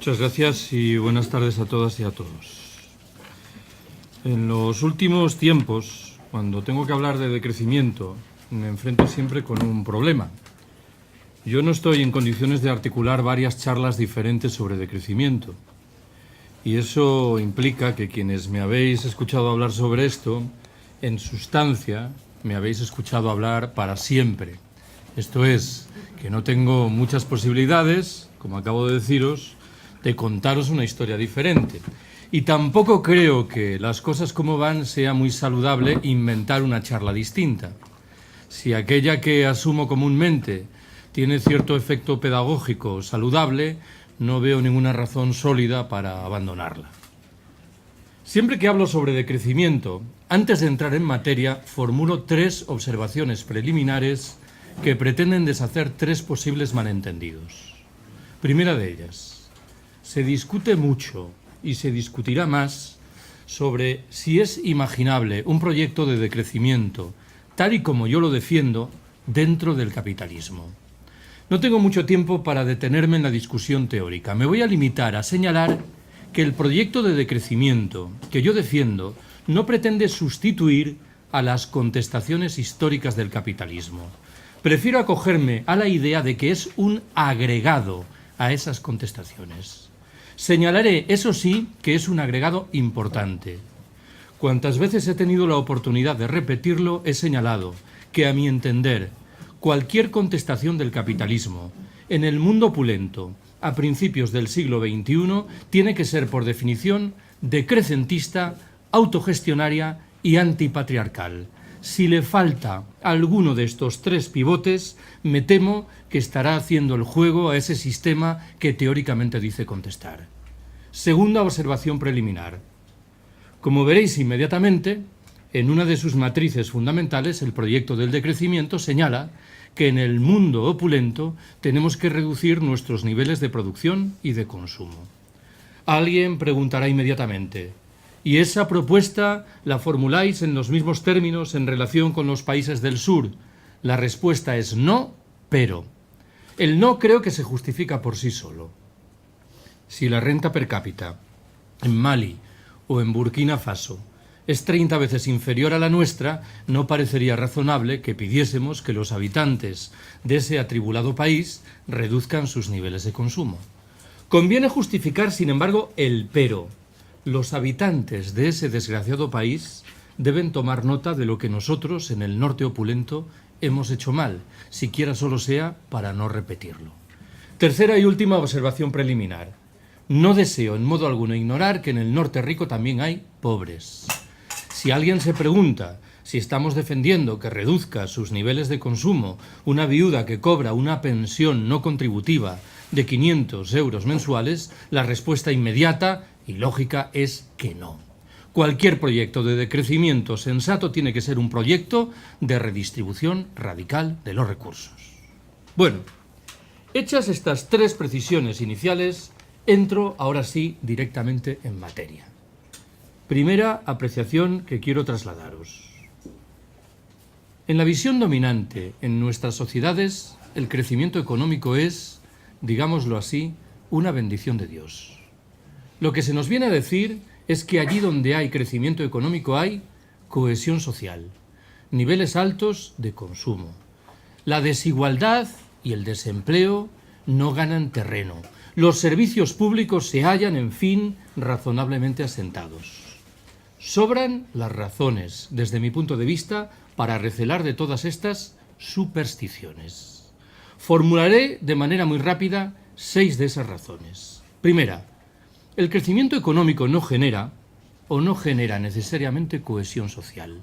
Muchas gracias y buenas tardes a todas y a todos. En los últimos tiempos, cuando tengo que hablar de decrecimiento, me enfrento siempre con un problema. Yo no estoy en condiciones de articular varias charlas diferentes sobre decrecimiento. Y eso implica que quienes me habéis escuchado hablar sobre esto, en sustancia, me habéis escuchado hablar para siempre. Esto es, que no tengo muchas posibilidades, como acabo de deciros, de contaros una historia diferente. Y tampoco creo que las cosas como van sea muy saludable inventar una charla distinta. Si aquella que asumo comúnmente tiene cierto efecto pedagógico saludable, no veo ninguna razón sólida para abandonarla. Siempre que hablo sobre decrecimiento, antes de entrar en materia, formulo 3 observaciones preliminares que pretenden deshacer 3 posibles malentendidos. Primera de ellas. Se discute mucho y se discutirá más sobre si es imaginable un proyecto de decrecimiento, tal y como yo lo defiendo, dentro del capitalismo. No tengo mucho tiempo para detenerme en la discusión teórica. Me voy a limitar a señalar que el proyecto de decrecimiento que yo defiendo no pretende sustituir a las contestaciones históricas del capitalismo. Prefiero acogerme a la idea de que es un agregado a esas contestaciones. Señalaré, eso sí, que es un agregado importante. Cuantas veces he tenido la oportunidad de repetirlo, he señalado que, a mi entender, cualquier contestación del capitalismo en el mundo opulento a principios del siglo XXI tiene que ser, por definición, decrecentista, autogestionaria y antipatriarcal. Si le falta alguno de estos 3 pivotes, me temo que estará haciendo el juego a ese sistema que teóricamente dice contestar. Segunda observación preliminar. Como veréis inmediatamente, en una de sus matrices fundamentales, el proyecto del decrecimiento señala que en el mundo opulento tenemos que reducir nuestros niveles de producción y de consumo. Alguien preguntará inmediatamente, ¿y esa propuesta la formuláis en los mismos términos en relación con los países del sur? La respuesta es no, pero. El no creo que se justifica por sí solo. Si la renta per cápita en Mali o en Burkina Faso es 30 veces inferior a la nuestra, no parecería razonable que pidiésemos que los habitantes de ese atribulado país reduzcan sus niveles de consumo. Conviene justificar, sin embargo, el pero. Los habitantes de ese desgraciado país deben tomar nota de lo que nosotros, en el norte opulento, hemos hecho mal, siquiera solo sea para no repetirlo. Tercera y última observación preliminar. No deseo en modo alguno ignorar que en el norte rico también hay pobres. Si alguien se pregunta si estamos defendiendo que reduzca sus niveles de consumo una viuda que cobra una pensión no contributiva de 500 euros mensuales, la respuesta inmediata y lógica es que no. Cualquier proyecto de decrecimiento sensato tiene que ser un proyecto de redistribución radical de los recursos. Bueno, hechas estas 3 precisiones iniciales, entro ahora sí directamente en materia. Primera apreciación que quiero trasladaros. En la visión dominante en nuestras sociedades, el crecimiento económico es, digámoslo así, una bendición de Dios. Lo que se nos viene a decir es que allí donde hay crecimiento económico hay cohesión social, niveles altos de consumo. La desigualdad y el desempleo no ganan terreno. Los servicios públicos se hallan, en fin, razonablemente asentados. Sobran las razones, desde mi punto de vista, para recelar de todas estas supersticiones. Formularé de manera muy rápida 6 de esas razones. Primera, el crecimiento económico no genera necesariamente cohesión social.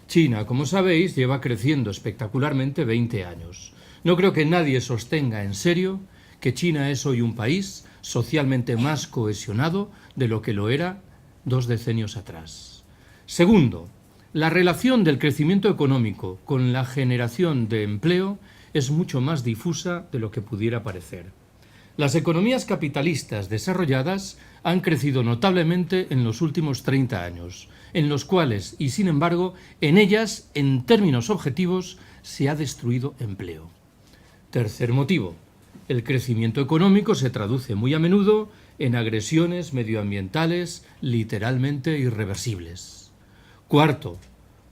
China, como sabéis, lleva creciendo espectacularmente 20 años. No creo que nadie sostenga en serio que China es hoy un país socialmente más cohesionado de lo que lo era 2 decenios atrás. Segundo, la relación del crecimiento económico con la generación de empleo es mucho más difusa de lo que pudiera parecer. Las economías capitalistas desarrolladas han crecido notablemente en los últimos 30 años, en los cuales, y sin embargo, en ellas, en términos objetivos, se ha destruido empleo. Tercer motivo, El crecimiento económico se traduce muy a menudo en agresiones medioambientales literalmente irreversibles. Cuarto,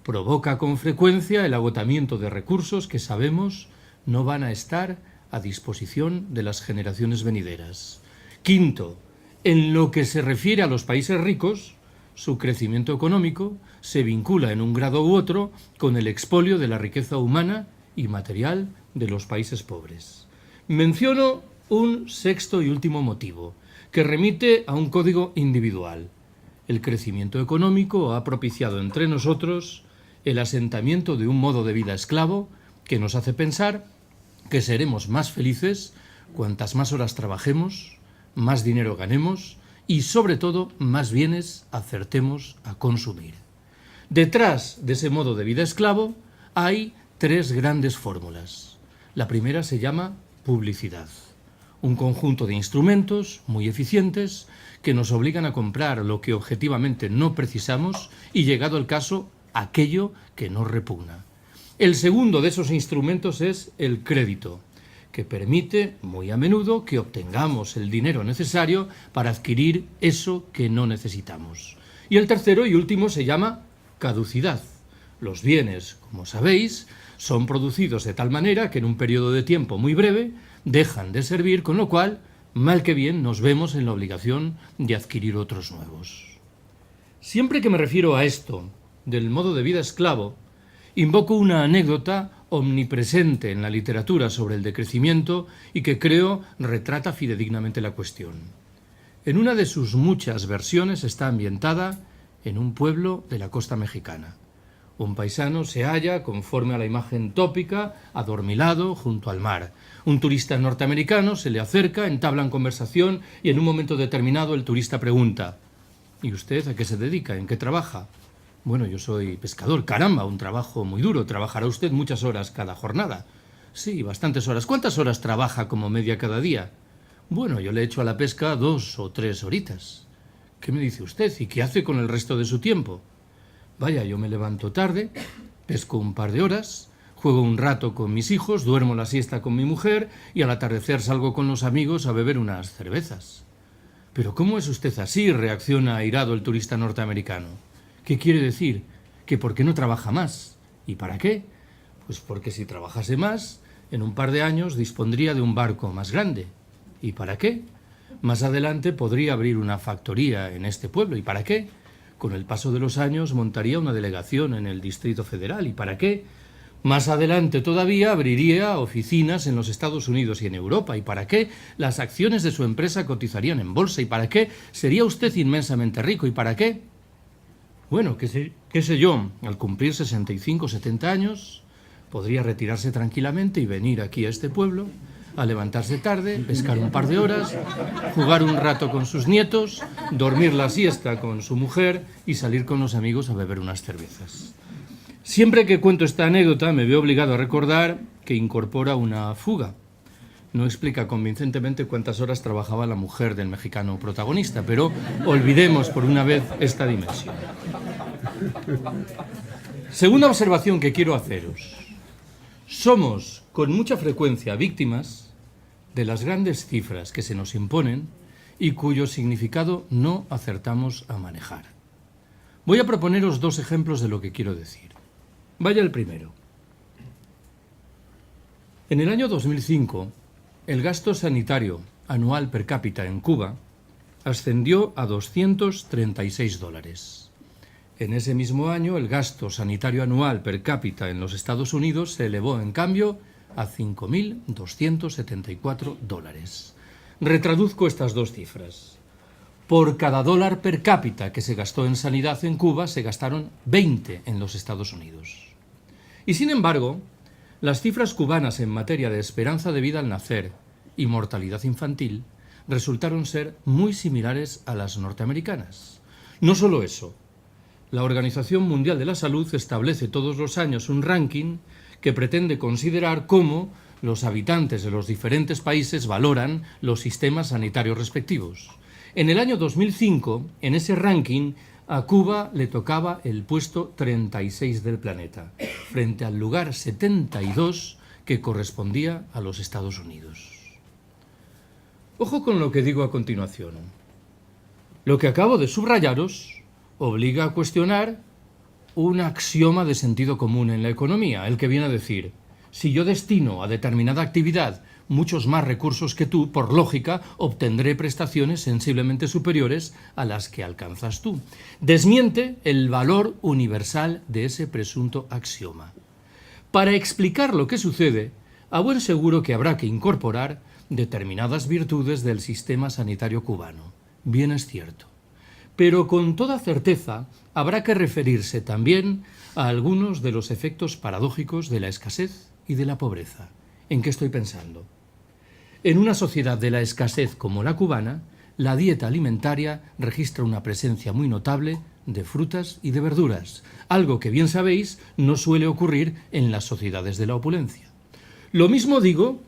provoca con frecuencia el agotamiento de recursos que sabemos no van a estar a disposición de las generaciones venideras. Quinto, en lo que se refiere a los países ricos, su crecimiento económico se vincula en un grado u otro con el expolio de la riqueza humana y material de los países pobres. Menciono un sexto y último motivo, que remite a un código individual. El crecimiento económico ha propiciado entre nosotros el asentamiento de un modo de vida esclavo que nos hace pensar que seremos más felices cuantas más horas trabajemos, más dinero ganemos y, sobre todo, más bienes acertemos a consumir. Detrás de ese modo de vida esclavo hay tres grandes fórmulas. La primera se llama publicidad. Un conjunto de instrumentos muy eficientes que nos obligan a comprar lo que objetivamente no precisamos y, llegado el caso, aquello que nos repugna. El segundo de esos instrumentos es el crédito, que permite muy a menudo que obtengamos el dinero necesario para adquirir eso que no necesitamos. Y el tercero y último se llama caducidad. Los bienes, como sabéis, son producidos de tal manera que en un periodo de tiempo muy breve dejan de servir, con lo cual, mal que bien, nos vemos en la obligación de adquirir otros nuevos. Siempre que me refiero a esto, del modo de vida esclavo, invoco una anécdota omnipresente en la literatura sobre el decrecimiento y que creo retrata fidedignamente la cuestión. En una de sus muchas versiones está ambientada en un pueblo de la costa mexicana. Un paisano se halla, conforme a la imagen tópica, adormilado junto al mar. Un turista norteamericano se le acerca, entablan conversación y en un momento determinado el turista pregunta: ¿y usted a qué se dedica? ¿En qué trabaja? Bueno, yo soy pescador. Caramba, un trabajo muy duro. ¿Trabajará usted muchas horas cada jornada? Sí, bastantes horas. ¿Cuántas horas trabaja como media cada día? Bueno, yo le echo a la pesca 2 o 3 horitas. ¿Qué me dice usted? ¿Y qué hace con el resto de su tiempo? Vaya, yo me levanto tarde, pesco un par de horas, juego un rato con mis hijos, duermo la siesta con mi mujer y al atardecer salgo con los amigos a beber unas cervezas. ¿Pero cómo es usted así?, reacciona airado el turista norteamericano. ¿Qué quiere decir? ¿Que por qué no trabaja más? ¿Y para qué? Pues porque si trabajase más, en un par de años dispondría de un barco más grande. ¿Y para qué? Más adelante podría abrir una factoría en este pueblo. ¿Y para qué? Con el paso de los años montaría una delegación en el Distrito Federal. ¿Y para qué? Más adelante todavía abriría oficinas en los Estados Unidos y en Europa. ¿Y para qué? Las acciones de su empresa cotizarían en bolsa. ¿Y para qué? Sería usted inmensamente rico. ¿Y para qué? Bueno, qué sé yo, al cumplir 65 o 70 años, podría retirarse tranquilamente y venir aquí a este pueblo, a levantarse tarde, pescar un par de horas, jugar un rato con sus nietos, dormir la siesta con su mujer y salir con los amigos a beber unas cervezas. Siempre que cuento esta anécdota me veo obligado a recordar que incorpora una fuga. No explica convincentemente cuántas horas trabajaba la mujer del mexicano protagonista, pero olvidemos por una vez esta dimensión. Segunda observación que quiero haceros. Somos con mucha frecuencia víctimas de las grandes cifras que se nos imponen y cuyo significado no acertamos a manejar. Voy a proponeros 2 ejemplos de lo que quiero decir. Vaya el primero. En el año 2005, el gasto sanitario anual per cápita en Cuba ascendió a $236. En ese mismo año, el gasto sanitario anual per cápita en los Estados Unidos se elevó, en cambio, a $5.274. Retraduzco estas 2 cifras. Por cada dólar per cápita que se gastó en sanidad en Cuba, se gastaron 20 en los Estados Unidos. Y sin embargo, las cifras cubanas en materia de esperanza de vida al nacer y mortalidad infantil resultaron ser muy similares a las norteamericanas. No solo eso, la Organización Mundial de la Salud establece todos los años un ranking que pretende considerar cómo los habitantes de los diferentes países valoran los sistemas sanitarios respectivos. En el año 2005, en ese ranking, a Cuba le tocaba el puesto 36 del planeta, frente al lugar 72 que correspondía a los Estados Unidos. Ojo con lo que digo a continuación. Lo que acabo de subrayaros obliga a cuestionar un axioma de sentido común en la economía, el que viene a decir: si yo destino a determinada actividad muchos más recursos que tú, por lógica, obtendré prestaciones sensiblemente superiores a las que alcanzas tú. Desmiente el valor universal de ese presunto axioma. Para explicar lo que sucede, a buen seguro que habrá que incorporar determinadas virtudes del sistema sanitario cubano. Bien es cierto. Pero con toda certeza habrá que referirse también a algunos de los efectos paradójicos de la escasez y de la pobreza. ¿En qué estoy pensando? En una sociedad de la escasez como la cubana, la dieta alimentaria registra una presencia muy notable de frutas y de verduras, algo que bien sabéis no suele ocurrir en las sociedades de la opulencia. Lo mismo digo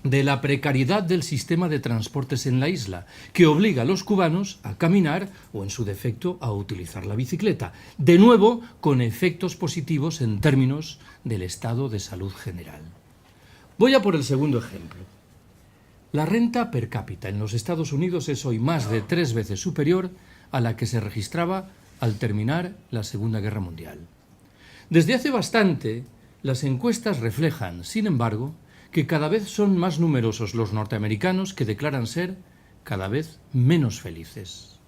de la precariedad del sistema de transportes en la isla, que obliga a los cubanos a caminar o, en su defecto, a utilizar la bicicleta, de nuevo con efectos positivos en términos del estado de salud general. Voy a por el segundo ejemplo. La renta per cápita en los Estados Unidos es hoy más de 3 veces superior a la que se registraba al terminar la Segunda Guerra Mundial. Desde hace bastante, las encuestas reflejan, sin embargo, que cada vez son más numerosos los norteamericanos que declaran ser cada vez menos felices.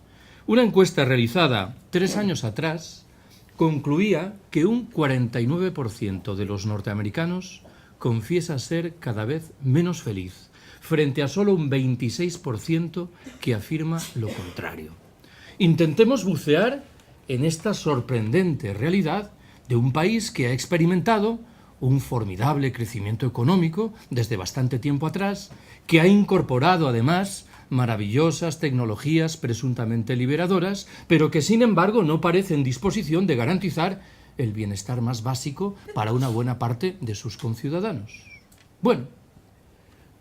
Una encuesta realizada 3 años atrás concluía que un 49% de los norteamericanos confiesa ser cada vez menos feliz, frente a solo un 26% que afirma lo contrario. Intentemos bucear en esta sorprendente realidad de un país que ha experimentado un formidable crecimiento económico desde bastante tiempo atrás, que ha incorporado además maravillosas tecnologías presuntamente liberadoras, pero que sin embargo no parece en disposición de garantizar el bienestar más básico para una buena parte de sus conciudadanos. Bueno,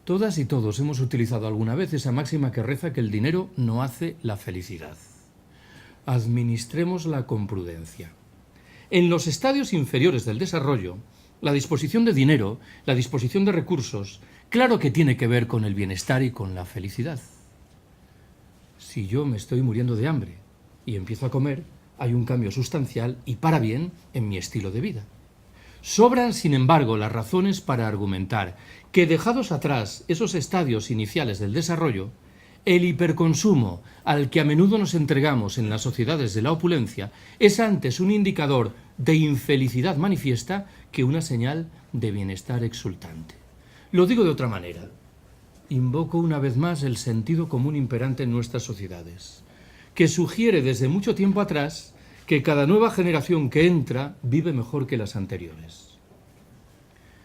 todas y todos hemos utilizado alguna vez esa máxima que reza que el dinero no hace la felicidad. Administrémosla con prudencia. En los estadios inferiores del desarrollo, la disposición de dinero, la disposición de recursos, claro que tiene que ver con el bienestar y con la felicidad. Si yo me estoy muriendo de hambre y empiezo a comer, hay un cambio sustancial y para bien en mi estilo de vida. Sobran, sin embargo, las razones para argumentar que, dejados atrás esos estadios iniciales del desarrollo, el hiperconsumo al que a menudo nos entregamos en las sociedades de la opulencia es antes un indicador de infelicidad manifiesta que una señal de bienestar exultante. Lo digo de otra manera. Invoco una vez más el sentido común imperante en nuestras sociedades, que sugiere desde mucho tiempo atrás que cada nueva generación que entra vive mejor que las anteriores.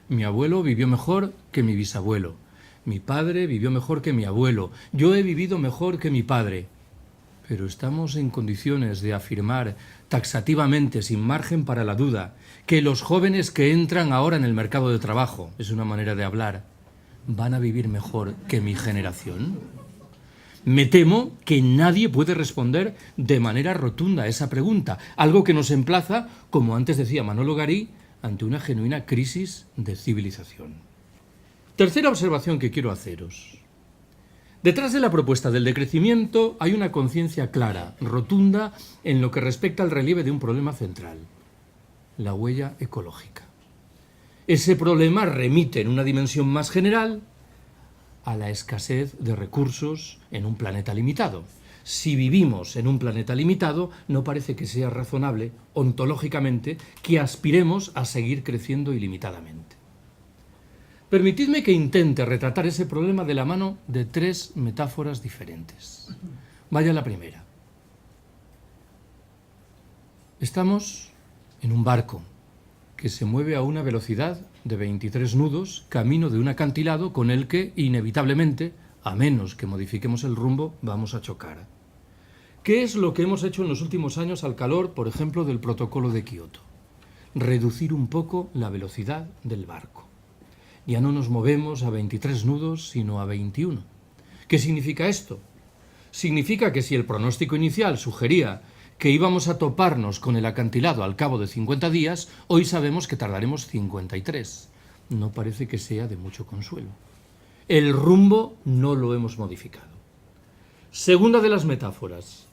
Mi abuelo vivió mejor que mi bisabuelo. Mi padre vivió mejor que mi abuelo. Yo he vivido mejor que mi padre. Pero estamos en condiciones de afirmar taxativamente, sin margen para la duda, que los jóvenes que entran ahora en el mercado de trabajo, es una manera de hablar, van a vivir mejor que mi generación. Me temo que nadie puede responder de manera rotunda a esa pregunta, algo que nos emplaza, como antes decía Manolo Garí, ante una genuina crisis de civilización. Tercera observación que quiero haceros. Detrás de la propuesta del decrecimiento hay una conciencia clara, rotunda, en lo que respecta al relieve de un problema central: la huella ecológica. Ese problema remite en una dimensión más general a la escasez de recursos en un planeta limitado. Si vivimos en un planeta limitado, no parece que sea razonable, ontológicamente, que aspiremos a seguir creciendo ilimitadamente. Permitidme que intente retratar ese problema de la mano de 3 metáforas diferentes. Vaya la primera. Estamos en un barco que se mueve a una velocidad de 23 nudos, camino de un acantilado con el que, inevitablemente, a menos que modifiquemos el rumbo, vamos a chocar. ¿Qué es lo que hemos hecho en los últimos años al calor, por ejemplo, del Protocolo de Kioto? Reducir un poco la velocidad del barco. Ya no nos movemos a 23 nudos, sino a 21. ¿Qué significa esto? Significa que si el pronóstico inicial sugería que íbamos a toparnos con el acantilado al cabo de 50 días, hoy sabemos que tardaremos 53. No parece que sea de mucho consuelo. El rumbo no lo hemos modificado. Segunda de las metáforas,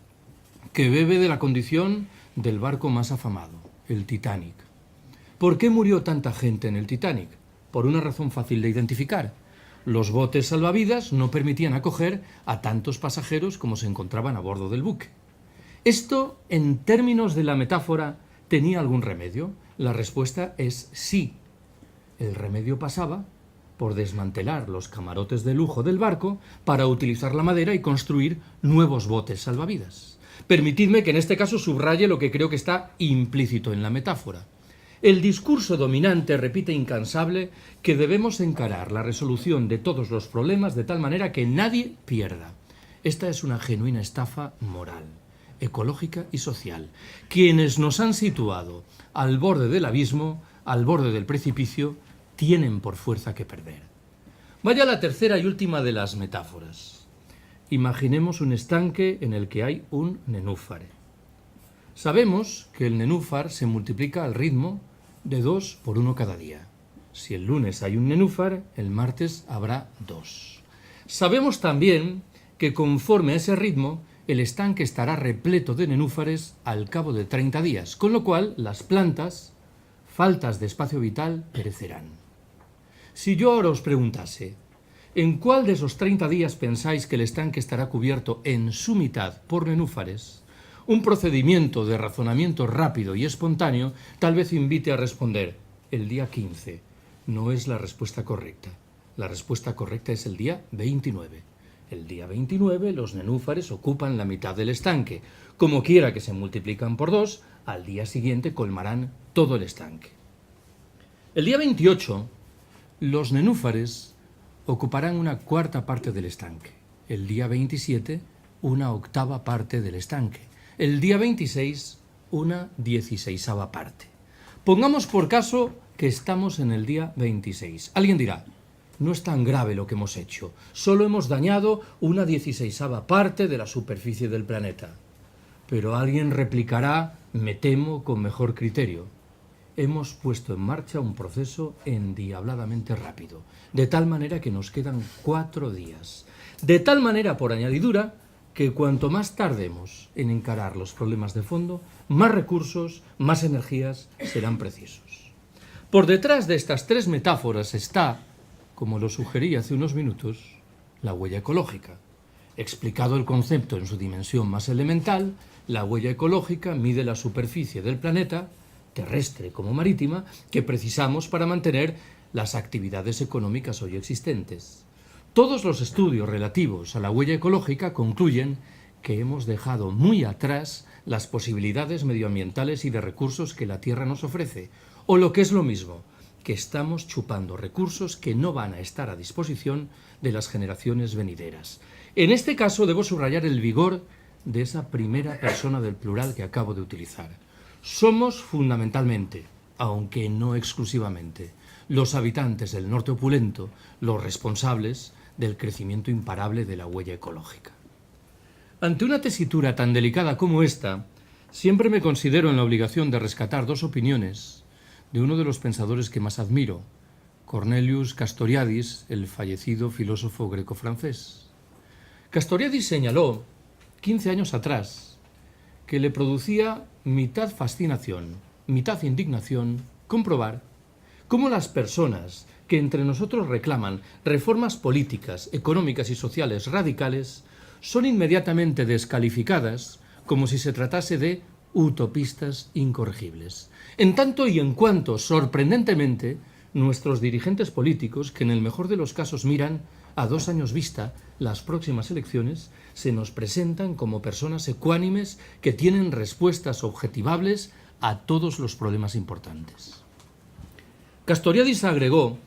que bebe de la condición del barco más afamado, el Titanic. ¿Por qué murió tanta gente en el Titanic? Por una razón fácil de identificar. Los botes salvavidas no permitían acoger a tantos pasajeros como se encontraban a bordo del buque. ¿Esto, en términos de la metáfora, tenía algún remedio? La respuesta es sí. El remedio pasaba por desmantelar los camarotes de lujo del barco para utilizar la madera y construir nuevos botes salvavidas. Permitidme que en este caso subraye lo que creo que está implícito en la metáfora. El discurso dominante repite incansable que debemos encarar la resolución de todos los problemas de tal manera que nadie pierda. Esta es una genuina estafa moral, ecológica y social. Quienes nos han situado al borde del abismo, al borde del precipicio, tienen por fuerza que perder. Vaya a la tercera y última de las metáforas. Imaginemos un estanque en el que hay un nenúfar. Sabemos que el nenúfar se multiplica al ritmo de 2 por 1 cada día. Si el lunes hay un nenúfar, el martes habrá 2. Sabemos también que conforme a ese ritmo, el estanque estará repleto de nenúfares al cabo de 30 días, con lo cual las plantas, faltas de espacio vital, perecerán. Si yo ahora os preguntase, ¿en cuál de esos 30 días pensáis que el estanque estará cubierto en su mitad por nenúfares? Un procedimiento de razonamiento rápido y espontáneo tal vez invite a responder el día 15. No es la respuesta correcta. La respuesta correcta es el día 29. El día 29 los nenúfares ocupan la mitad del estanque. Como quiera que se multiplican por 2, al día siguiente colmarán todo el estanque. El día 28 los nenúfares ocuparán una cuarta parte del estanque. El día 27 una octava parte del estanque. El día 26, una 16ª parte. Pongamos por caso que estamos en el día 26. Alguien dirá, no es tan grave lo que hemos hecho, solo hemos dañado una 16ª parte de la superficie del planeta. Pero alguien replicará, me temo, con mejor criterio. Hemos puesto en marcha un proceso endiabladamente rápido, de tal manera que nos quedan 4 días. De tal manera, por añadidura, que cuanto más tardemos en encarar los problemas de fondo, más recursos, más energías serán precisos. Por detrás de estas 3 metáforas está, como lo sugerí hace unos minutos, la huella ecológica. Explicado el concepto en su dimensión más elemental, la huella ecológica mide la superficie del planeta, terrestre como marítima, que precisamos para mantener las actividades económicas hoy existentes. Todos los estudios relativos a la huella ecológica concluyen que hemos dejado muy atrás las posibilidades medioambientales y de recursos que la Tierra nos ofrece, o lo que es lo mismo, que estamos chupando recursos que no van a estar a disposición de las generaciones venideras. En este caso debo subrayar el vigor de esa primera persona del plural que acabo de utilizar. Somos fundamentalmente, aunque no exclusivamente, los habitantes del norte opulento los responsables del crecimiento imparable de la huella ecológica. Ante una tesitura tan delicada como esta, siempre me considero en la obligación de rescatar 2 opiniones de uno de los pensadores que más admiro, Cornelius Castoriadis, el fallecido filósofo greco-francés. Castoriadis señaló, 15 años atrás, que le producía mitad fascinación, mitad indignación, comprobar cómo las personas que entre nosotros reclaman reformas políticas, económicas y sociales radicales son inmediatamente descalificadas como si se tratase de utopistas incorregibles. En tanto y en cuanto, sorprendentemente, nuestros dirigentes políticos, que en el mejor de los casos miran a 2 años vista las próximas elecciones, se nos presentan como personas ecuánimes que tienen respuestas objetivables a todos los problemas importantes. Castoriadis agregó,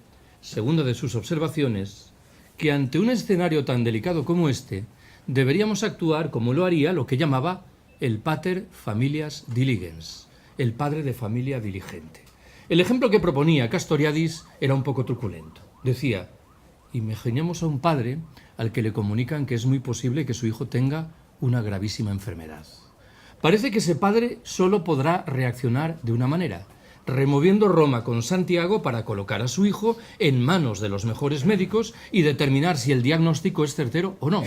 segunda de sus observaciones, que ante un escenario tan delicado como este, deberíamos actuar como lo haría lo que llamaba el pater familias diligens, el padre de familia diligente. El ejemplo que proponía Castoriadis era un poco truculento. Decía, imaginemos a un padre al que le comunican que es muy posible que su hijo tenga una gravísima enfermedad. Parece que ese padre solo podrá reaccionar de una manera, removiendo Roma con Santiago para colocar a su hijo en manos de los mejores médicos y determinar si el diagnóstico es certero o no.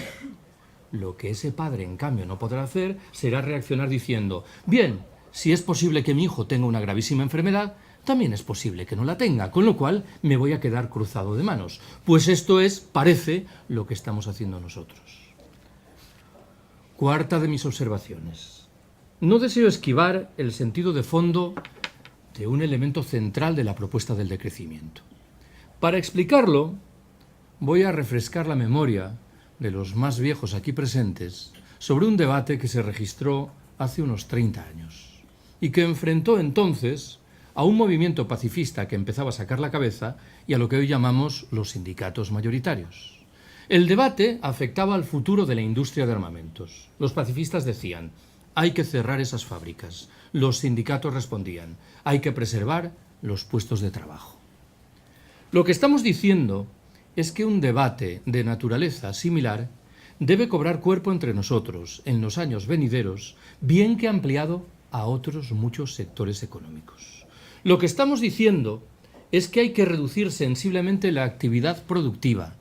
Lo que ese padre, en cambio, no podrá hacer será reaccionar diciendo: bien, si es posible que mi hijo tenga una gravísima enfermedad, también es posible que no la tenga, con lo cual me voy a quedar cruzado de manos. Pues esto es, parece, lo que estamos haciendo nosotros. Cuarta de mis observaciones. No deseo esquivar el sentido de fondo de un elemento central de la propuesta del decrecimiento. Para explicarlo, voy a refrescar la memoria de los más viejos aquí presentes sobre un debate que se registró hace unos 30 años y que enfrentó entonces a un movimiento pacifista que empezaba a sacar la cabeza y a lo que hoy llamamos los sindicatos mayoritarios. El debate afectaba al futuro de la industria de armamentos. Los pacifistas decían: hay que cerrar esas fábricas. Los sindicatos respondían: hay que preservar los puestos de trabajo. Lo que estamos diciendo es que un debate de naturaleza similar debe cobrar cuerpo entre nosotros en los años venideros, bien que ampliado a otros muchos sectores económicos. Lo que estamos diciendo es que hay que reducir sensiblemente la actividad productiva,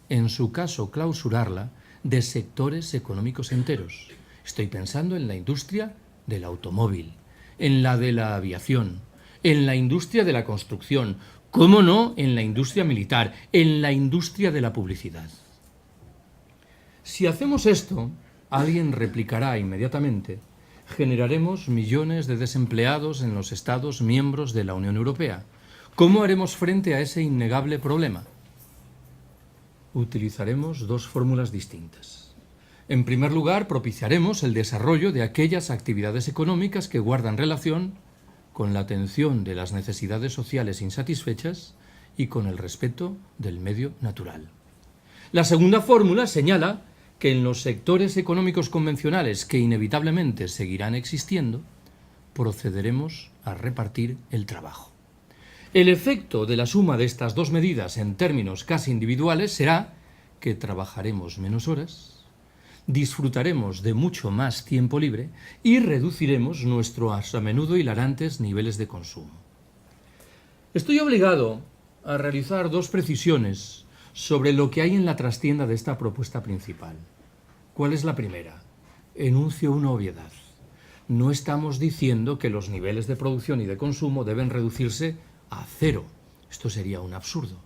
en su caso clausurarla, de sectores económicos enteros. Estoy pensando en la industria del automóvil, en la de la aviación, en la industria de la construcción, cómo no, en la industria militar, en la industria de la publicidad. Si hacemos esto, alguien replicará inmediatamente: generaremos millones de desempleados en los Estados miembros de la Unión Europea. ¿Cómo haremos frente a ese innegable problema? Utilizaremos dos fórmulas distintas. En primer lugar, propiciaremos el desarrollo de aquellas actividades económicas que guardan relación con la atención de las necesidades sociales insatisfechas y con el respeto del medio natural. La segunda fórmula señala que en los sectores económicos convencionales que inevitablemente seguirán existiendo, procederemos a repartir el trabajo. El efecto de la suma de estas dos medidas en términos casi individuales será que trabajaremos menos horas, disfrutaremos de mucho más tiempo libre y reduciremos nuestros a menudo hilarantes niveles de consumo. Estoy obligado a realizar dos precisiones sobre lo que hay en la trastienda de esta propuesta principal. ¿Cuál es la primera? Enuncio una obviedad. No estamos diciendo que los niveles de producción y de consumo deben reducirse a cero. Esto sería un absurdo.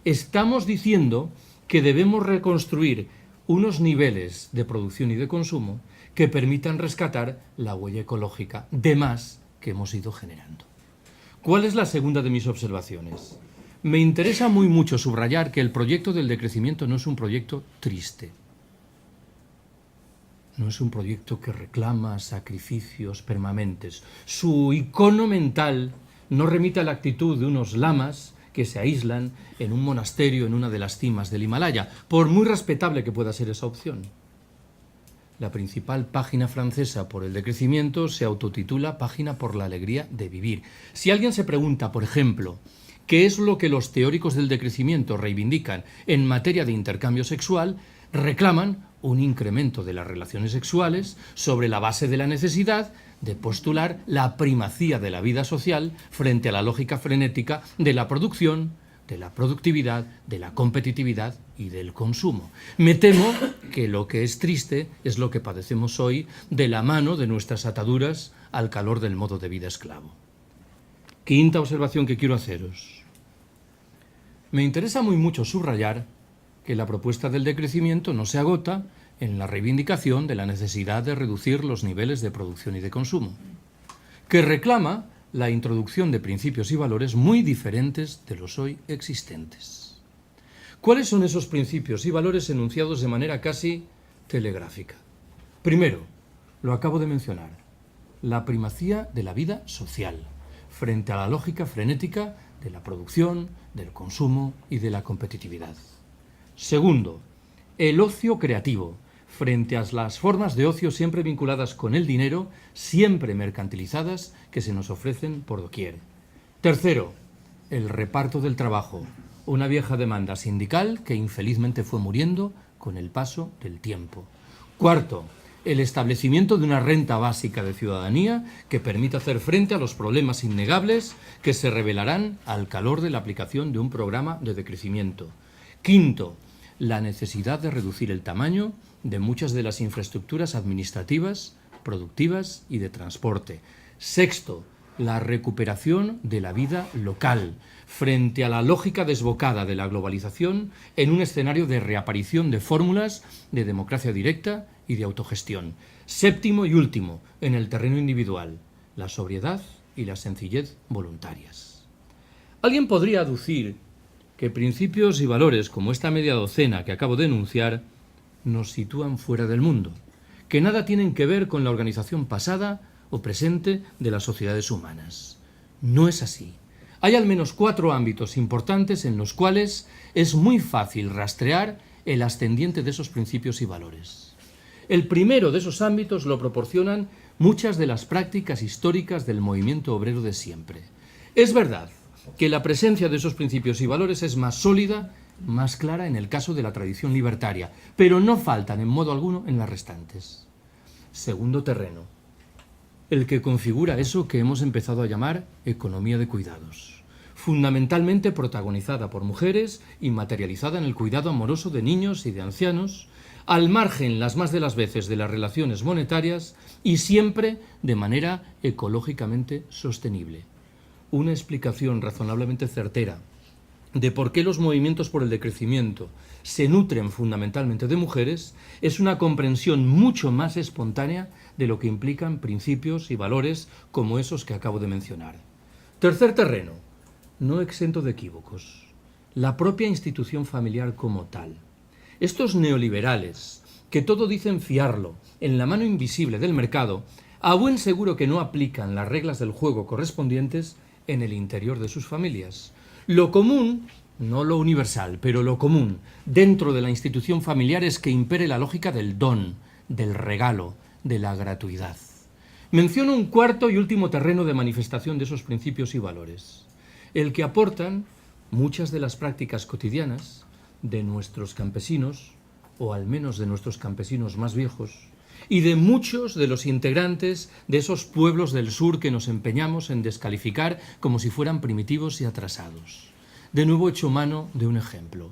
Estamos diciendo que debemos reconstruir unos niveles de producción y de consumo que permitan rescatar la huella ecológica de más que hemos ido generando. ¿Cuál es la segunda de mis observaciones? Me interesa muy mucho subrayar que el proyecto del decrecimiento no es un proyecto triste. No es un proyecto que reclama sacrificios permanentes. Su icono mental no remite a la actitud de unos lamas que se aíslan en un monasterio en una de las cimas del Himalaya, por muy respetable que pueda ser esa opción. La principal página francesa por el decrecimiento se autotitula Página por la alegría de vivir. Si alguien se pregunta, por ejemplo, ¿qué es lo que los teóricos del decrecimiento reivindican en materia de intercambio sexual? Reclaman un incremento de las relaciones sexuales sobre la base de la necesidad de postular la primacía de la vida social frente a la lógica frenética de la producción, de la productividad, de la competitividad y del consumo. Me temo que lo que es triste es lo que padecemos hoy de la mano de nuestras ataduras al calor del modo de vida esclavo. Quinta observación que quiero haceros. Me interesa muy mucho subrayar que la propuesta del decrecimiento no se agota en la reivindicación de la necesidad de reducir los niveles de producción y de consumo, que reclama la introducción de principios y valores muy diferentes de los hoy existentes. ¿Cuáles son esos principios y valores enunciados de manera casi telegráfica? Primero, lo acabo de mencionar, la primacía de la vida social, frente a la lógica frenética de la producción, del consumo y de la competitividad. Segundo, el ocio creativo, frente a las formas de ocio siempre vinculadas con el dinero, siempre mercantilizadas, que se nos ofrecen por doquier. Tercero, el reparto del trabajo, una vieja demanda sindical que infelizmente fue muriendo con el paso del tiempo. Cuarto, el establecimiento de una renta básica de ciudadanía que permita hacer frente a los problemas innegables que se revelarán al calor de la aplicación de un programa de decrecimiento. Quinto, la necesidad de reducir el tamaño de muchas de las infraestructuras administrativas, productivas y de transporte. Sexto, la recuperación de la vida local frente a la lógica desbocada de la globalización en un escenario de reaparición de fórmulas de democracia directa y de autogestión. Séptimo y último, en el terreno individual, la sobriedad y la sencillez voluntarias. Alguien podría aducir que principios y valores como esta media docena que acabo de enunciar nos sitúan fuera del mundo, que nada tienen que ver con la organización pasada o presente de las sociedades humanas. No es así. Hay al menos 4 ámbitos importantes en los cuales es muy fácil rastrear el ascendiente de esos principios y valores. El primero de esos ámbitos lo proporcionan muchas de las prácticas históricas del movimiento obrero de siempre. Es verdad que la presencia de esos principios y valores es más sólida, más clara en el caso de la tradición libertaria, pero no faltan en modo alguno en las restantes. Segundo terreno, el que configura eso que hemos empezado a llamar economía de cuidados, fundamentalmente protagonizada por mujeres y materializada en el cuidado amoroso de niños y de ancianos, al margen las más de las veces de las relaciones monetarias y siempre de manera ecológicamente sostenible. Una explicación razonablemente certera de por qué los movimientos por el decrecimiento se nutren fundamentalmente de mujeres es una comprensión mucho más espontánea de lo que implican principios y valores como esos que acabo de mencionar. Tercer terreno, no exento de equívocos, la propia institución familiar como tal. Estos neoliberales, que todo dicen fiarlo en la mano invisible del mercado, a buen seguro que no aplican las reglas del juego correspondientes en el interior de sus familias. Lo común, no lo universal, pero lo común dentro de la institución familiar es que impere la lógica del don, del regalo, de la gratuidad. Menciono un cuarto y último terreno de manifestación de esos principios y valores, el que aportan muchas de las prácticas cotidianas de nuestros campesinos, o al menos de nuestros campesinos más viejos, y de muchos de los integrantes de esos pueblos del sur que nos empeñamos en descalificar como si fueran primitivos y atrasados. De nuevo echo mano de un ejemplo.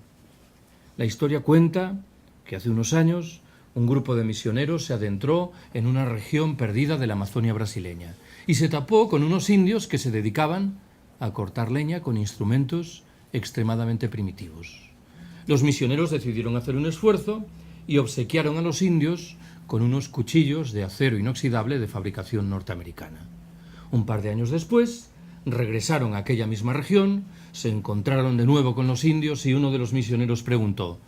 La historia cuenta que hace unos años un grupo de misioneros se adentró en una región perdida de la Amazonia brasileña y se tapó con unos indios que se dedicaban a cortar leña con instrumentos extremadamente primitivos. Los misioneros decidieron hacer un esfuerzo y obsequiaron a los indios con unos cuchillos de acero inoxidable de fabricación norteamericana. Un par de años después, regresaron a aquella misma región, se encontraron de nuevo con los indios y uno de los misioneros preguntó: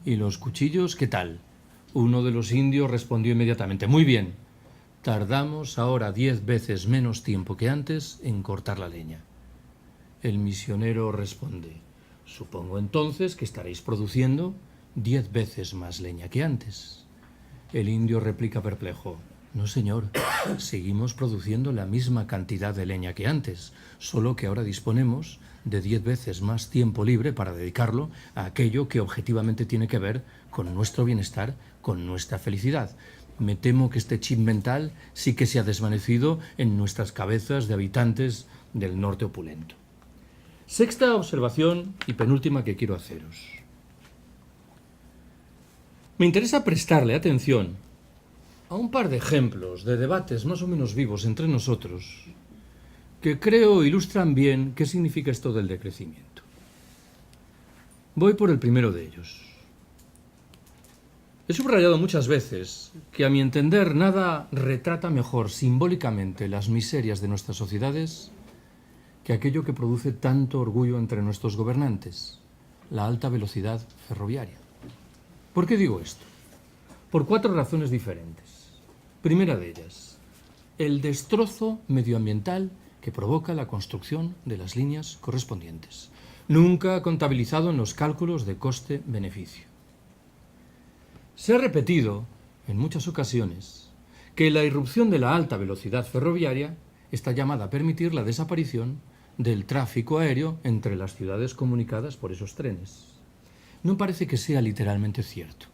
¿y los cuchillos qué tal? Uno de los indios respondió inmediatamente: muy bien, tardamos ahora 10 veces menos tiempo que antes en cortar la leña. El misionero responde: supongo entonces que estaréis produciendo 10 veces más leña que antes. El indio replica perplejo: no señor, seguimos produciendo la misma cantidad de leña que antes, solo que ahora disponemos de 10 veces más tiempo libre para dedicarlo a aquello que objetivamente tiene que ver con nuestro bienestar, con nuestra felicidad. Me temo que este chip mental sí que se ha desvanecido en nuestras cabezas de habitantes del norte opulento. Sexta observación y penúltima que quiero haceros. Me interesa prestarle atención a un par de ejemplos de debates más o menos vivos entre nosotros que creo ilustran bien qué significa esto del decrecimiento. Voy por el primero de ellos. He subrayado muchas veces que, a mi entender, nada retrata mejor simbólicamente las miserias de nuestras sociedades que aquello que produce tanto orgullo entre nuestros gobernantes, la alta velocidad ferroviaria. ¿Por qué digo esto? Por 4 razones diferentes. Primera de ellas, el destrozo medioambiental que provoca la construcción de las líneas correspondientes, nunca contabilizado en los cálculos de coste-beneficio. Se ha repetido en muchas ocasiones que la irrupción de la alta velocidad ferroviaria está llamada a permitir la desaparición del tráfico aéreo entre las ciudades comunicadas por esos trenes. No parece que sea literalmente cierto.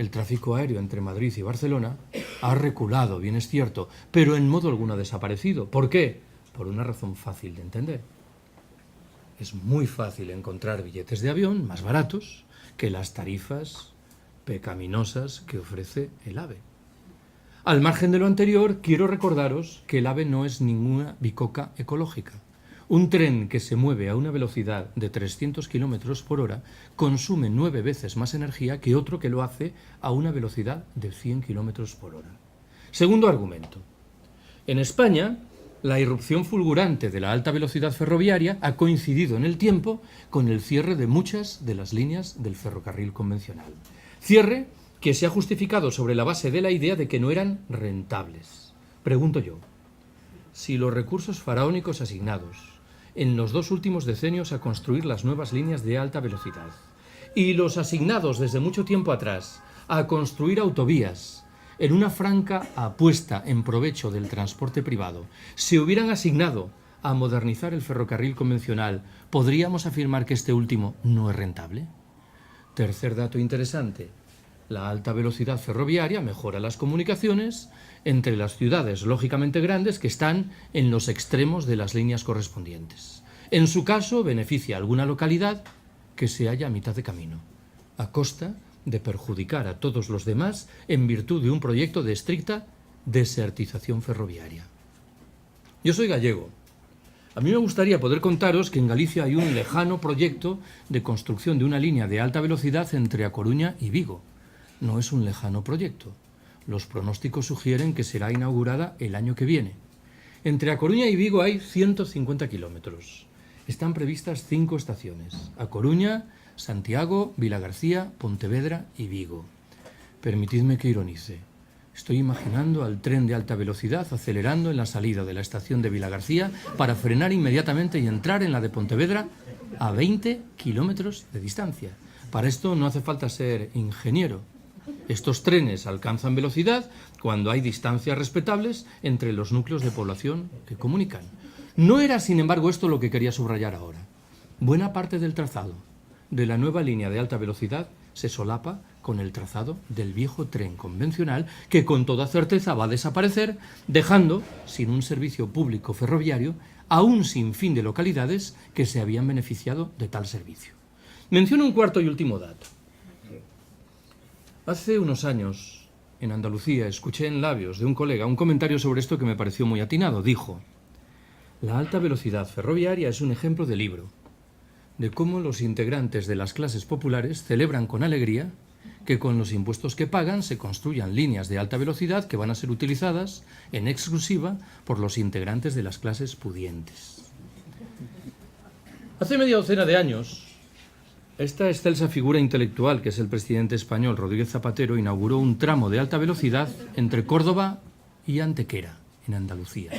el tráfico aéreo entre Madrid y Barcelona ha reculado, bien es cierto, pero en modo alguno ha desaparecido. ¿Por qué? Por una razón fácil de entender. Es muy fácil encontrar billetes de avión más baratos que las tarifas pecaminosas que ofrece el AVE. Al margen de lo anterior, quiero recordaros que el AVE no es ninguna bicoca ecológica. Un tren que se mueve a una velocidad de 300 km por hora consume 9 veces más energía que otro que lo hace a una velocidad de 100 km por hora. Segundo argumento. En España, la irrupción fulgurante de la alta velocidad ferroviaria ha coincidido en el tiempo con el cierre de muchas de las líneas del ferrocarril convencional. Cierre que se ha justificado sobre la base de la idea de que no eran rentables. Pregunto yo, si los recursos faraónicos asignados en los 2 últimos decenios a construir las nuevas líneas de alta velocidad y los asignados desde mucho tiempo atrás a construir autovías en una franca apuesta en provecho del transporte privado, se hubieran asignado a modernizar el ferrocarril convencional, ¿podríamos afirmar que este último no es rentable? Tercer dato interesante. La alta velocidad ferroviaria mejora las comunicaciones entre las ciudades lógicamente grandes que están en los extremos de las líneas correspondientes. En su caso, beneficia a alguna localidad que se halla a mitad de camino, a costa de perjudicar a todos los demás en virtud de un proyecto de estricta desertización ferroviaria. Yo soy gallego. A mí me gustaría poder contaros que en Galicia hay un lejano proyecto de construcción de una línea de alta velocidad entre A Coruña y Vigo. No es un lejano proyecto. Los pronósticos sugieren que será inaugurada el año que viene. Entre A Coruña y Vigo hay 150 kilómetros. Están previstas 5 estaciones: A Coruña, Santiago, Vilagarcía, Pontevedra y Vigo. Permitidme que ironice. Estoy imaginando al tren de alta velocidad acelerando en la salida de la estación de Vilagarcía para frenar inmediatamente y entrar en la de Pontevedra a 20 kilómetros de distancia. Para esto no hace falta ser ingeniero. Estos trenes alcanzan velocidad cuando hay distancias respetables entre los núcleos de población que comunican. No era, sin embargo, esto lo que quería subrayar ahora. Buena parte del trazado de la nueva línea de alta velocidad se solapa con el trazado del viejo tren convencional que con toda certeza va a desaparecer, dejando sin un servicio público ferroviario a un sinfín de localidades que se habían beneficiado de tal servicio. Menciono un cuarto y último dato. Hace unos años, en Andalucía, escuché en labios de un colega un comentario sobre esto que me pareció muy atinado. Dijo: la alta velocidad ferroviaria es un ejemplo de libro, de cómo los integrantes de las clases populares celebran con alegría que con los impuestos que pagan se construyan líneas de alta velocidad que van a ser utilizadas en exclusiva por los integrantes de las clases pudientes. Hace media docena de años, esta excelsa figura intelectual, que es el presidente español Rodríguez Zapatero, inauguró un tramo de alta velocidad entre Córdoba y Antequera, en Andalucía.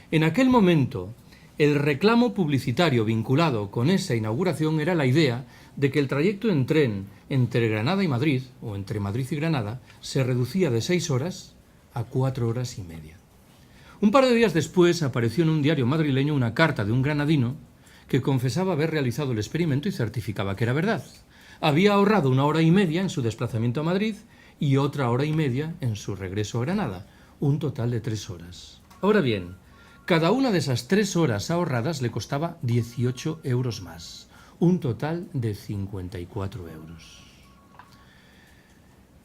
En aquel momento, el reclamo publicitario vinculado con esa inauguración era la idea de que el trayecto en tren entre Granada y Madrid, o entre Madrid y Granada, se reducía de 6 horas a 4 horas y media. Un par de días después apareció en un diario madrileño una carta de un granadino que confesaba haber realizado el experimento y certificaba que era verdad. Había ahorrado 1 hora y media en su desplazamiento a Madrid y otra hora y media en su regreso a Granada, un total de 3 horas. Ahora bien, cada una de esas 3 horas ahorradas le costaba 18 euros más, un total de 54 euros.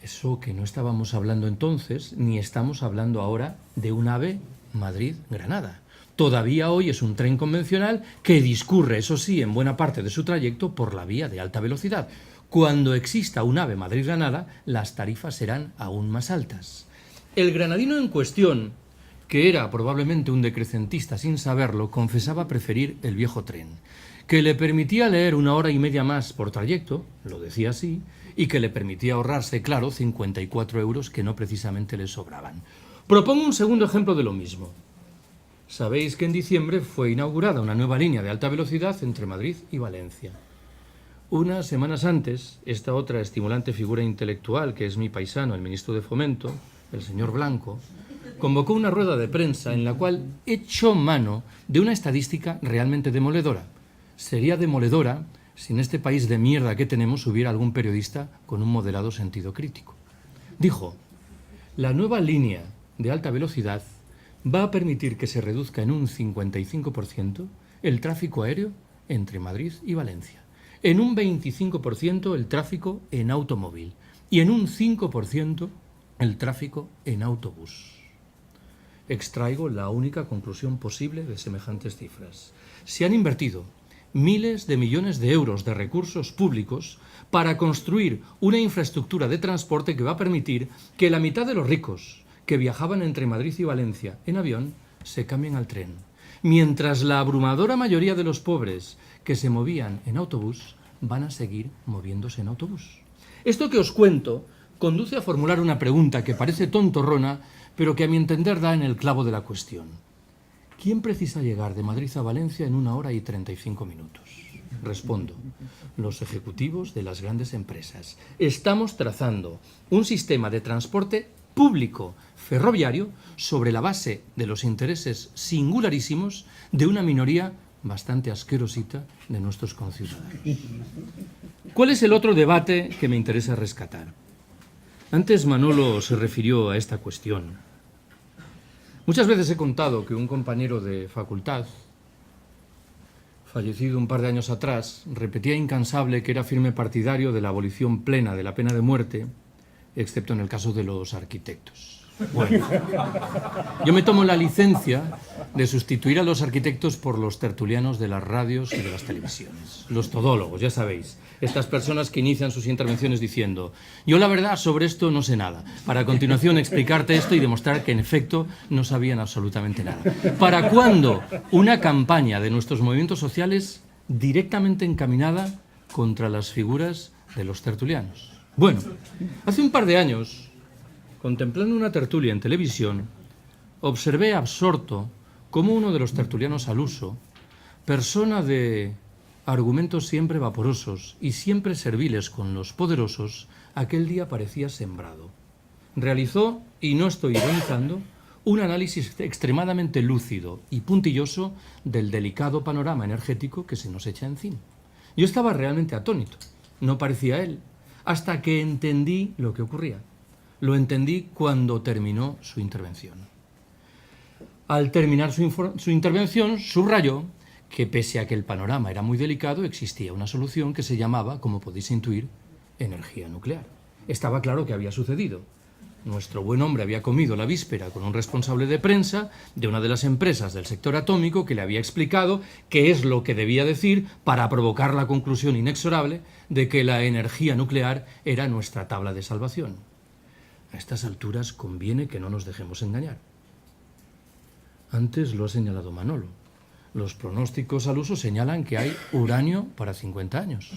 Eso que no estábamos hablando entonces, ni estamos hablando ahora de un AVE Madrid-Granada. Todavía hoy es un tren convencional que discurre, eso sí, en buena parte de su trayecto por la vía de alta velocidad. Cuando exista un AVE Madrid-Granada, las tarifas serán aún más altas. El granadino en cuestión, que era probablemente un decrecentista sin saberlo, confesaba preferir el viejo tren, que le permitía leer 1 hora y media más por trayecto, lo decía así, y que le permitía ahorrarse, claro, 54 euros que no precisamente le sobraban. Propongo un segundo ejemplo de lo mismo. Sabéis que en diciembre fue inaugurada una nueva línea de alta velocidad entre Madrid y Valencia. Unas semanas antes, esta otra estimulante figura intelectual, que es mi paisano, el ministro de Fomento, el señor Blanco, convocó una rueda de prensa en la cual echó mano de una estadística realmente demoledora. Sería demoledora si en este país de mierda que tenemos hubiera algún periodista con un moderado sentido crítico. Dijo: la nueva línea de alta velocidad va a permitir que se reduzca en un 55% el tráfico aéreo entre Madrid y Valencia, en un 25% el tráfico en automóvil y en un 5% el tráfico en autobús. Extraigo la única conclusión posible de semejantes cifras. Se han invertido miles de millones de euros de recursos públicos para construir una infraestructura de transporte que va a permitir que la mitad de los ricos que viajaban entre Madrid y Valencia en avión se cambien al tren, mientras la abrumadora mayoría de los pobres que se movían en autobús van a seguir moviéndose en autobús. Esto que os cuento conduce a formular una pregunta que parece tontorrona, pero que a mi entender da en el clavo de la cuestión. ¿Quién precisa llegar de Madrid a Valencia en 1 hora y 35 minutos? Respondo: los ejecutivos de las grandes empresas. Estamos trazando un sistema de transporte público ferroviario sobre la base de los intereses singularísimos de una minoría bastante asquerosita de nuestros conciudadanos. ¿Cuál es el otro debate que me interesa rescatar? Antes Manolo se refirió a esta cuestión. Muchas veces he contado que un compañero de facultad, fallecido un par de años atrás, repetía incansable que era firme partidario de la abolición plena de la pena de muerte, excepto en el caso de los arquitectos. Bueno, yo me tomo la licencia de sustituir a los arquitectos por los tertulianos de las radios y de las televisiones. Los todólogos, ya sabéis, estas personas que inician sus intervenciones diciendo: yo la verdad sobre esto no sé nada, para a continuación explicarte esto y demostrar que en efecto no sabían absolutamente nada. ¿Para cuándo una campaña de nuestros movimientos sociales directamente encaminada contra las figuras de los tertulianos? Bueno, hace un par de años, contemplando una tertulia en televisión, observé absorto cómo uno de los tertulianos al uso, persona de argumentos siempre vaporosos y siempre serviles con los poderosos, aquel día parecía sembrado. Realizó, y no estoy ironizando, un análisis extremadamente lúcido y puntilloso del delicado panorama energético que se nos echa encima. Yo estaba realmente atónito, no parecía él, hasta que entendí lo que ocurría. Lo entendí cuando terminó su intervención. Al terminar su intervención, subrayó que pese a que el panorama era muy delicado, existía una solución que se llamaba, como podéis intuir, energía nuclear. Estaba claro que había sucedido. Nuestro buen hombre había comido la víspera con un responsable de prensa de una de las empresas del sector atómico que le había explicado qué es lo que debía decir para provocar la conclusión inexorable de que la energía nuclear era nuestra tabla de salvación. A estas alturas conviene que no nos dejemos engañar. Antes lo ha señalado Manolo. Los pronósticos al uso señalan que hay uranio para 50 años.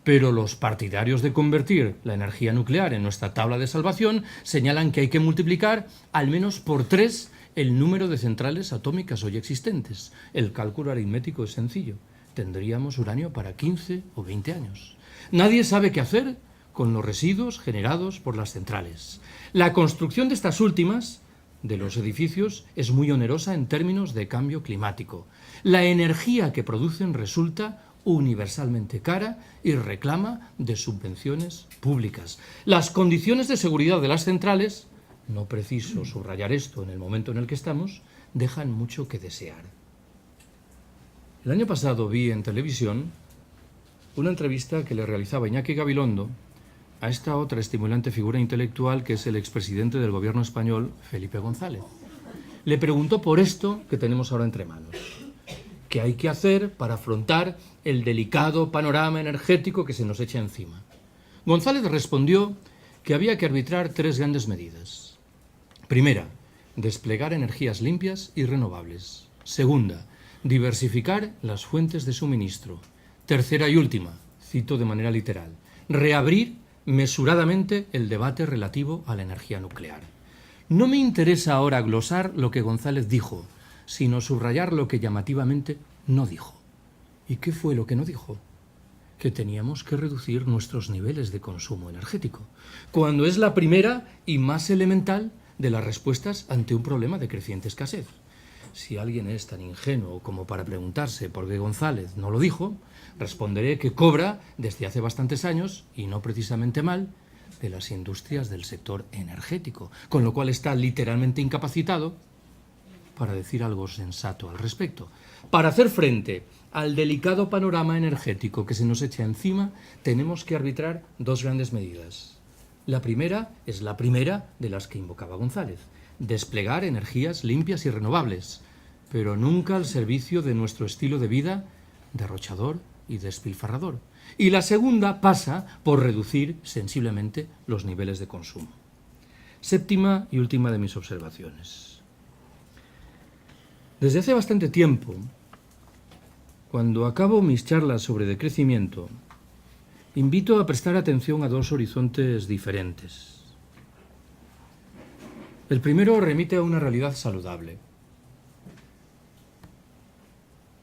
Pero los partidarios de convertir la energía nuclear en nuestra tabla de salvación señalan que hay que multiplicar al menos por 3 el número de centrales atómicas hoy existentes. El cálculo aritmético es sencillo. Tendríamos uranio para 15 o 20 años. Nadie sabe qué hacer con los residuos generados por las centrales. La construcción de estas últimas, de los edificios, es muy onerosa en términos de cambio climático. La energía que producen resulta universalmente cara y reclama de subvenciones públicas. Las condiciones de seguridad de las centrales, no preciso subrayar esto en el momento en el que estamos, dejan mucho que desear. El año pasado vi en televisión una entrevista que le realizaba Iñaki Gabilondo a esta otra estimulante figura intelectual que es el expresidente del gobierno español, Felipe González. Le preguntó por esto que tenemos ahora entre manos. ¿Qué hay que hacer para afrontar el delicado panorama energético que se nos echa encima? González respondió que había que arbitrar 3 grandes medidas. Primera, desplegar energías limpias y renovables. Segunda, diversificar las fuentes de suministro. Tercera y última, cito de manera literal, reabrir mesuradamente el debate relativo a la energía nuclear. No me interesa ahora glosar lo que González dijo, sino subrayar lo que llamativamente no dijo. ¿Y qué fue lo que no dijo? Que teníamos que reducir nuestros niveles de consumo energético, cuando es la primera y más elemental de las respuestas ante un problema de creciente escasez. si alguien es tan ingenuo como para preguntarse por qué González no lo dijo, responderé que cobra desde hace bastantes años, y no precisamente mal, de las industrias del sector energético, con lo cual está literalmente incapacitado para decir algo sensato al respecto. Para hacer frente al delicado panorama energético que se nos echa encima, tenemos que arbitrar dos grandes medidas. La primera es la primera de las que invocaba González: desplegar energías limpias y renovables, pero nunca al servicio de nuestro estilo de vida derrochador y despilfarrador. Y la segunda pasa por reducir sensiblemente los niveles de consumo. Séptima y última de mis observaciones. Desde hace bastante tiempo, cuando acabo mis charlas sobre decrecimiento, invito a prestar atención a dos horizontes diferentes. El primero remite a una realidad saludable.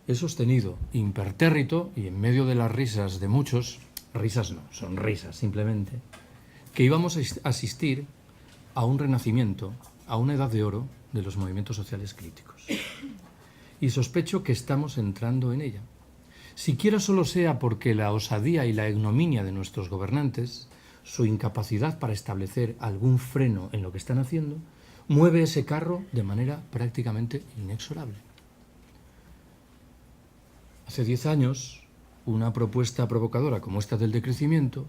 He sostenido, impertérrito y en medio de las risas de muchos, risas no, son risas simplemente, que íbamos a asistir a un renacimiento, a una edad de oro de los movimientos sociales críticos. Y sospecho que estamos entrando en ella. Siquiera solo sea porque la osadía y la ignominia de nuestros gobernantes, su incapacidad para establecer algún freno en lo que están haciendo, mueve ese carro de manera prácticamente inexorable. Hace 10 años, una propuesta provocadora como esta del decrecimiento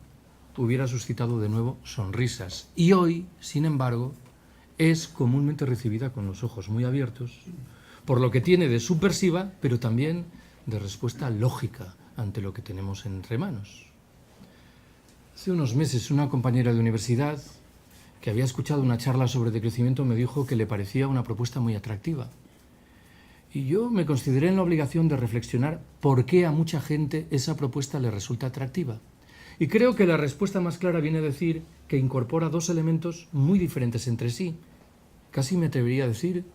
hubiera suscitado de nuevo sonrisas. Y hoy, sin embargo, es comúnmente recibida con los ojos muy abiertos, por lo que tiene de subversiva, pero también de respuesta lógica ante lo que tenemos entre manos. Hace unos meses, una compañera de universidad que había escuchado una charla sobre decrecimiento me dijo que le parecía una propuesta muy atractiva. Y yo me consideré en la obligación de reflexionar por qué a mucha gente esa propuesta le resulta atractiva. Y creo que la respuesta más clara viene a decir que incorpora dos elementos muy diferentes entre sí, casi me atrevería a decir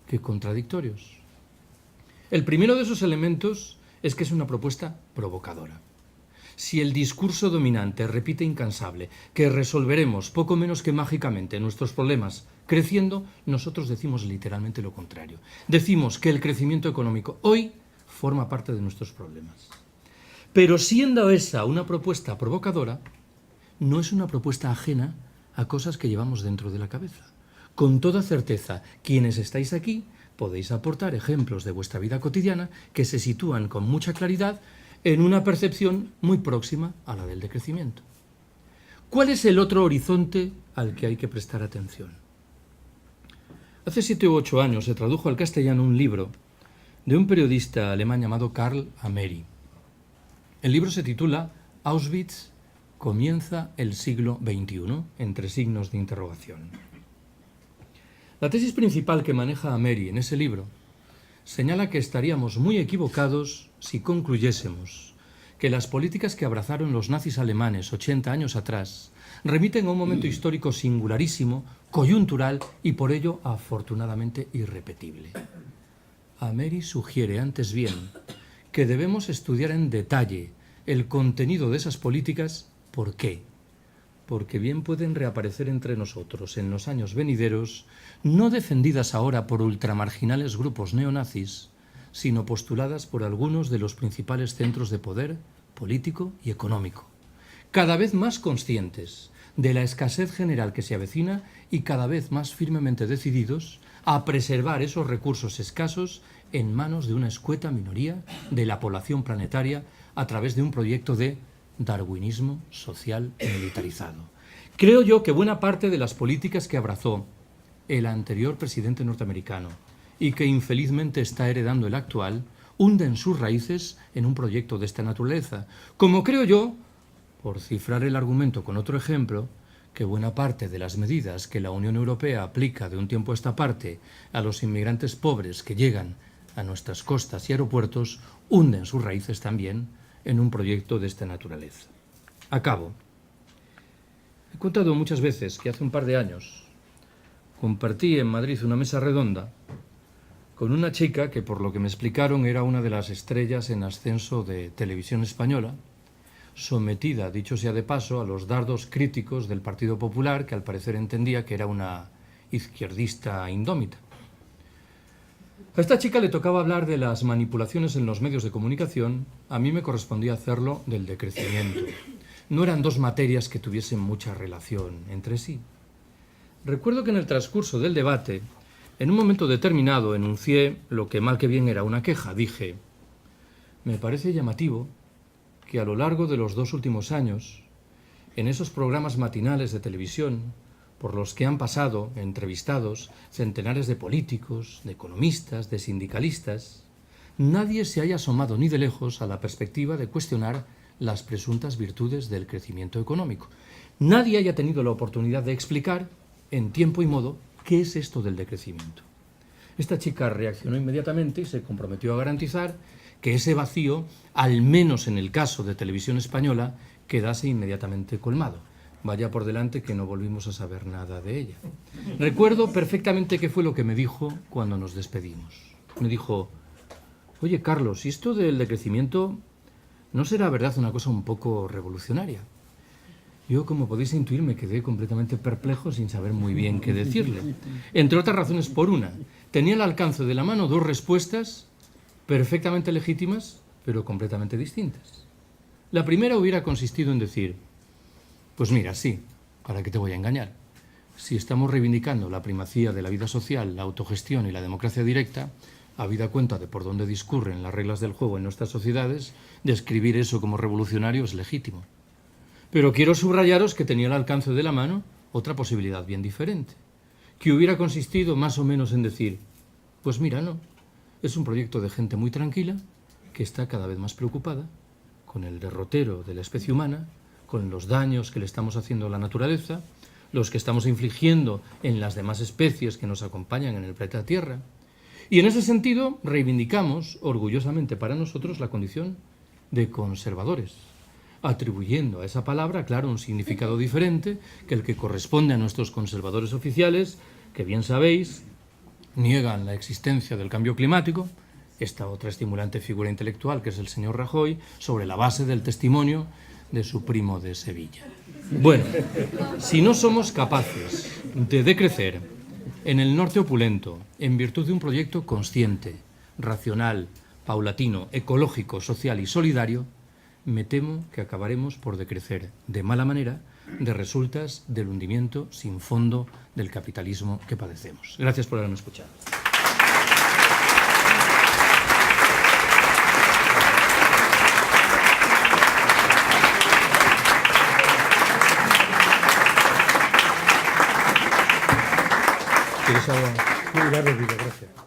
que contradictorios. El primero de esos elementos es que es una propuesta provocadora. Si el discurso dominante repite incansable que resolveremos poco menos que mágicamente nuestros problemas creciendo, nosotros decimos literalmente lo contrario. Decimos que el crecimiento económico hoy forma parte de nuestros problemas. Pero siendo esa una propuesta provocadora, no es una propuesta ajena a cosas que llevamos dentro de la cabeza. Con toda certeza, quienes estáis aquí podéis aportar ejemplos de vuestra vida cotidiana que se sitúan con mucha claridad en una percepción muy próxima a la del decrecimiento. ¿Cuál es el otro horizonte al que hay que prestar atención? Hace 7 u 8 años se tradujo al castellano un libro de un periodista alemán llamado Karl Ameri. El libro se titula Auschwitz comienza el siglo XXI, entre signos de interrogación. La tesis principal que maneja Ameri en ese libro señala que estaríamos muy equivocados si concluyésemos que las políticas que abrazaron los nazis alemanes 80 años atrás remiten a un momento histórico singularísimo, coyuntural y por ello afortunadamente irrepetible. Ameri sugiere antes bien que debemos estudiar en detalle el contenido de esas políticas. ¿Por qué? Porque bien pueden reaparecer entre nosotros en los años venideros, no defendidas ahora por ultramarginales grupos neonazis, sino postuladas por algunos de los principales centros de poder político y económico, cada vez más conscientes de la escasez general que se avecina y cada vez más firmemente decididos a preservar esos recursos escasos en manos de una escueta minoría de la población planetaria a través de un proyecto de darwinismo social militarizado. Creo yo que buena parte de las políticas que abrazó el anterior presidente norteamericano y que infelizmente está heredando el actual hunden sus raíces en un proyecto de esta naturaleza, como creo yo, por cifrar el argumento con otro ejemplo, que buena parte de las medidas que la Unión Europea aplica de un tiempo a esta parte a los inmigrantes pobres que llegan a nuestras costas y aeropuertos hunden sus raíces también en un proyecto de esta naturaleza. Acabo. He contado muchas veces que hace un par de años compartí en Madrid una mesa redonda con una chica que, por lo que me explicaron, era una de las estrellas en ascenso de Televisión Española, sometida, dicho sea de paso, a los dardos críticos del Partido Popular, que al parecer entendía que era una izquierdista indómita. A esta chica le tocaba hablar de las manipulaciones en los medios de comunicación, a mí me correspondía hacerlo del decrecimiento. No eran dos materias que tuviesen mucha relación entre sí. Recuerdo que en el transcurso del debate, en un momento determinado, enuncié lo que mal que bien era una queja. Dije: me parece llamativo que a lo largo de los 2 últimos años, en esos programas matinales de televisión, por los que han pasado entrevistados centenares de políticos, de economistas, de sindicalistas, nadie se haya asomado ni de lejos a la perspectiva de cuestionar las presuntas virtudes del crecimiento económico. Nadie haya tenido la oportunidad de explicar, en tiempo y modo, qué es esto del decrecimiento. Esta chica reaccionó inmediatamente y se comprometió a garantizar que ese vacío, al menos en el caso de Televisión Española, quedase inmediatamente colmado. Vaya por delante que no volvimos a saber nada de ella. Recuerdo perfectamente qué fue lo que me dijo cuando nos despedimos. Me dijo: oye, Carlos, ¿y esto del decrecimiento no será, verdad, una cosa un poco revolucionaria? Yo, como podéis intuir, me quedé completamente perplejo sin saber muy bien qué decirle. Entre otras razones por una. Tenía al alcance de la mano 2 respuestas perfectamente legítimas, pero completamente distintas. La primera hubiera consistido en decir: pues mira, sí, ¿para qué te voy a engañar? Si estamos reivindicando la primacía de la vida social, la autogestión y la democracia directa, habida cuenta de por dónde discurren las reglas del juego en nuestras sociedades, describir eso como revolucionario es legítimo. Pero quiero subrayaros que tenía al alcance de la mano otra posibilidad bien diferente, que hubiera consistido más o menos en decir: pues mira, no, es un proyecto de gente muy tranquila que está cada vez más preocupada con el derrotero de la especie humana, con los daños que le estamos haciendo a la naturaleza, los que estamos infligiendo en las demás especies que nos acompañan en el planeta Tierra. Y en ese sentido reivindicamos orgullosamente para nosotros la condición de conservadores, atribuyendo a esa palabra, claro, un significado diferente que el que corresponde a nuestros conservadores oficiales, que bien sabéis, niegan la existencia del cambio climático, esta otra estimulante figura intelectual que es el señor Rajoy, sobre la base del testimonio de su primo de Sevilla. Bueno, si no somos capaces de decrecer en el norte opulento, en virtud de un proyecto consciente, racional, paulatino, ecológico, social y solidario, me temo que acabaremos por decrecer de mala manera de resultas del hundimiento sin fondo del capitalismo que padecemos. Gracias por haberme escuchado. ¿Quieres algo? No, ya lo digo, gracias.